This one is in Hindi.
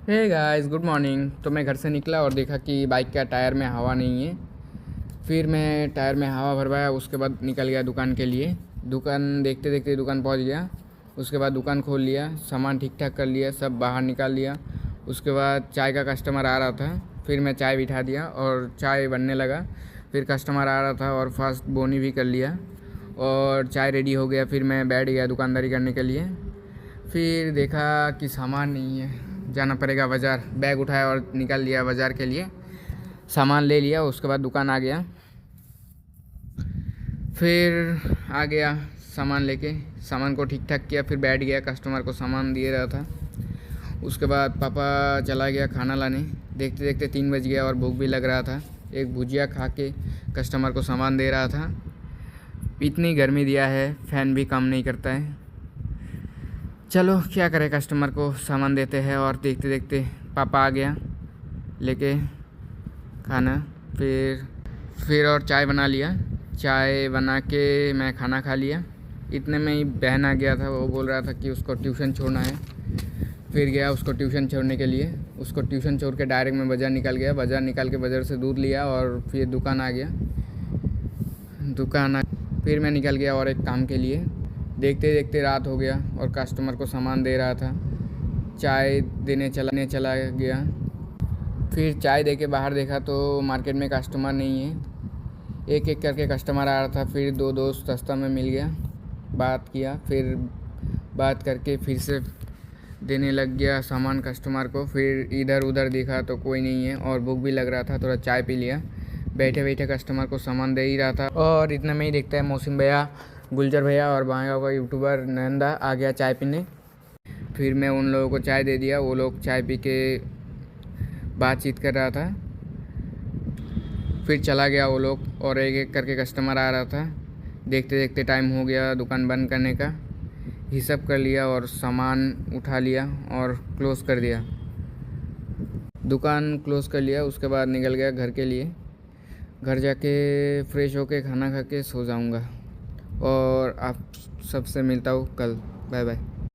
Hey guys, good morning. तो मैं घर से निकला और देखा कि बाइक का टायर में हवा नहीं है। फिर मैं टायर में हवा भरवाया, उसके बाद निकल गया दुकान के लिए। दुकान देखते देखते दुकान पहुंच गया। उसके बाद दुकान खोल लिया, सामान ठीक ठाक कर लिया, सब बाहर निकाल लिया। उसके बाद चाय का कस्टमर आ रहा था, फिर मैं चाय बिठा दिया और चाय बनने लगा। फिर कस्टमर आ रहा था और फास्ट बोनी भी कर लिया और चाय रेडी हो गया। फिर मैं बैठ गया दुकानदारी करने के लिए। फिर देखा कि सामान नहीं है, जाना पड़ेगा बाज़ार। बैग उठाया और निकल लिया बाज़ार के लिए, सामान ले लिया। उसके बाद दुकान आ गया। फिर आ गया सामान लेके, सामान को ठीक ठाक किया, फिर बैठ गया, कस्टमर को सामान दे रहा था। उसके बाद पापा चला गया खाना लाने। देखते देखते 3 बज गया और भूख भी लग रहा था। एक भुजिया खा के कस्टमर को सामान दे रहा था। इतनी गर्मी दिया है, फ़ैन भी काम नहीं करता है। चलो क्या करें, कस्टमर को सामान देते हैं। और देखते देखते पापा आ गया लेके खाना। फिर और चाय बना लिया। चाय बना के मैं खाना खा लिया। इतने में ही बहन आ गया था, वो बोल रहा था कि उसको ट्यूशन छोड़ना है। फिर गया उसको ट्यूशन छोड़ने के लिए। उसको ट्यूशन छोड़ के डायरेक्ट मैं बाज़ार निकल गया। बाज़ार निकाल के बाज़ार से दूध लिया और फिर दुकान आ गया। फिर मैं निकल गया और एक काम के लिए। देखते देखते रात हो गया और कस्टमर को सामान दे रहा था। चाय देने चला गया। फिर चाय दे के बाहर देखा तो मार्केट में कस्टमर नहीं है। एक एक करके कस्टमर आ रहा था। फिर 2 दोस्त रास्ता में मिल गया, बात किया। फिर बात करके फिर से देने लग गया सामान कस्टमर को। फिर इधर उधर देखा तो कोई नहीं है और भूख भी लग रहा था, थोड़ा चाय पी लिया। बैठे बैठे कस्टमर को सामान दे ही रहा था। और इतना में ही देखता है मौसिम भैया, गुलजर भैया और बांगा का यूट्यूबर नंदा आ गया चाय पीने। फिर मैं उन लोगों को चाय दे दिया। वो लोग चाय पी के बातचीत कर रहा था। फिर चला गया वो लोग और एक एक करके कस्टमर आ रहा था। देखते देखते टाइम हो गया दुकान बंद करने का। हिसाब कर लिया और सामान उठा लिया और क्लोज़ कर दिया। दुकान क्लोज़ कर लिया। उसके बाद निकल गया घर के लिए। घर जाके फ्रेश होके खाना खा के सो जाऊंगा। और आप सबसे मिलता हूँ कल। Bye bye.